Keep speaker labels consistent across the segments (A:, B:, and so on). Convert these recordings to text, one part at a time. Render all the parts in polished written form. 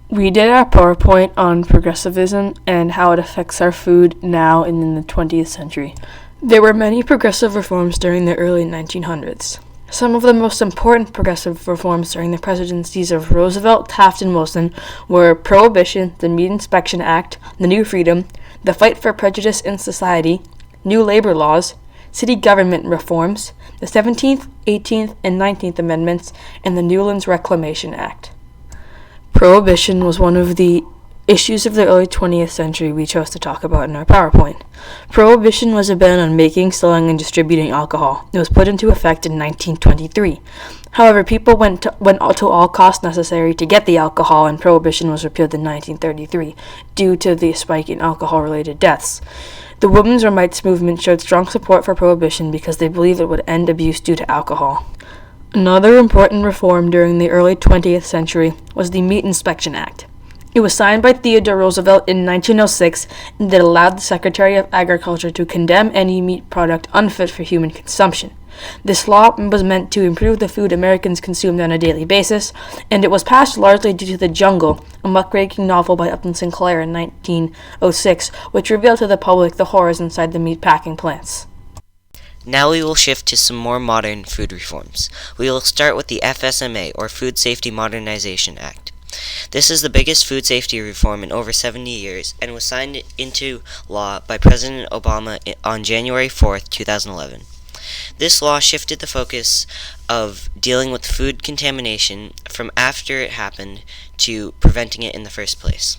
A: We did our PowerPoint on progressivism and how it affects our food now and in the 20th century. There were many progressive reforms during the early 1900s. Some of the most important progressive reforms during the presidencies of Roosevelt, Taft, and Wilson were Prohibition, the Meat Inspection Act, the New Freedom, the Fight for Prejudice in Society, new labor laws, city government reforms, the 17th, 18th, and 19th Amendments, and the Newlands Reclamation Act. Prohibition was one of the issues of the early 20th century we chose to talk about in our PowerPoint. Prohibition was a ban on making, selling, and distributing alcohol. It was put into effect in 1923. However, people went to all costs necessary to get the alcohol, and Prohibition was repealed in 1933 due to the spike in alcohol-related deaths. The women's rights movement showed strong support for Prohibition because they believed it would end abuse due to alcohol. Another important reform during the early 20th century was the Meat Inspection Act. It was signed by Theodore Roosevelt in 1906 and it allowed the Secretary of Agriculture to condemn any meat product unfit for human consumption. This law was meant to improve the food Americans consumed on a daily basis, and it was passed largely due to The Jungle, a muckraking novel by Upton Sinclair in 1906, which revealed to the public the horrors inside the meat-packing plants.
B: Now we will shift to some more modern food reforms. We will start with the FSMA, or Food Safety Modernization Act. This is the biggest food safety reform in over 70 years and was signed into law by President Obama on January 4, 2011. This law shifted the focus of dealing with food contamination from after it happened to preventing it in the first place.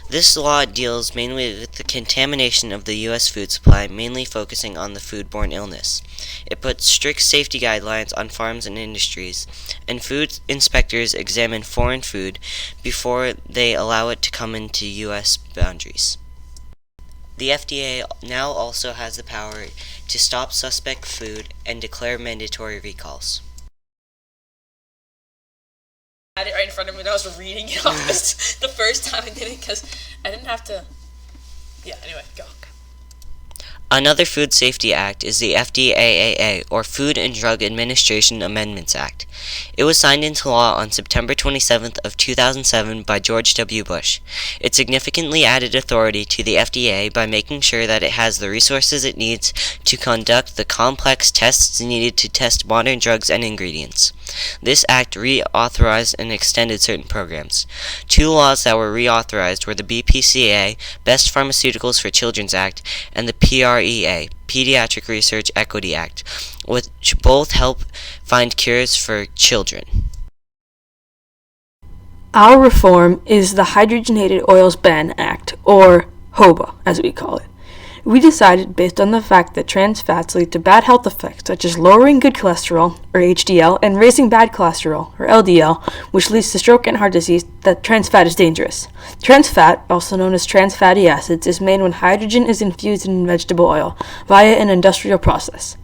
B: This law deals mainly with the contamination of the U.S. food supply, mainly focusing on the foodborne illness. It puts strict safety guidelines on farms and industries, and food inspectors examine foreign food before they allow it to come into U.S. boundaries. The FDA now also has the power to stop suspect food and declare mandatory recalls.
C: I had it right in front of me and I was reading it off the first time I did it because I didn't have to. Yeah, anyway, go.
B: Another food safety act is the FDAAA, or Food and Drug Administration Amendments Act. It was signed into law on September 27th of 2007 by George W. Bush. It significantly added authority to the FDA by making sure that it has the resources it needs to conduct the complex tests needed to test modern drugs and ingredients. This act reauthorized and extended certain programs. Two laws that were reauthorized were the BPCA, Best Pharmaceuticals for Children's Act, and the PREA, Pediatric Research Equity Act, which both help find cures for children.
A: Our reform is the Hydrogenated Oils Ban Act, or HOBA, as we call it. We decided based on the fact that trans fats lead to bad health effects such as lowering good cholesterol, or HDL, and raising bad cholesterol, or LDL, which leads to stroke and heart disease, that trans fat is dangerous. Trans fat, also known as trans fatty acids, is made when hydrogen is infused in vegetable oil via an industrial process.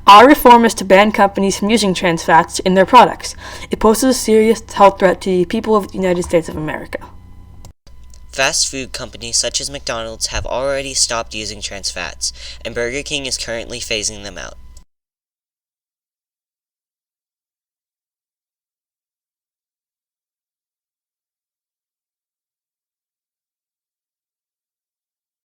A: Our reform is to ban companies from using trans fats in their products. It poses a serious health threat to the people of the United States of America.
B: Fast food companies such as McDonald's have already stopped using trans fats, and Burger King is currently phasing them out.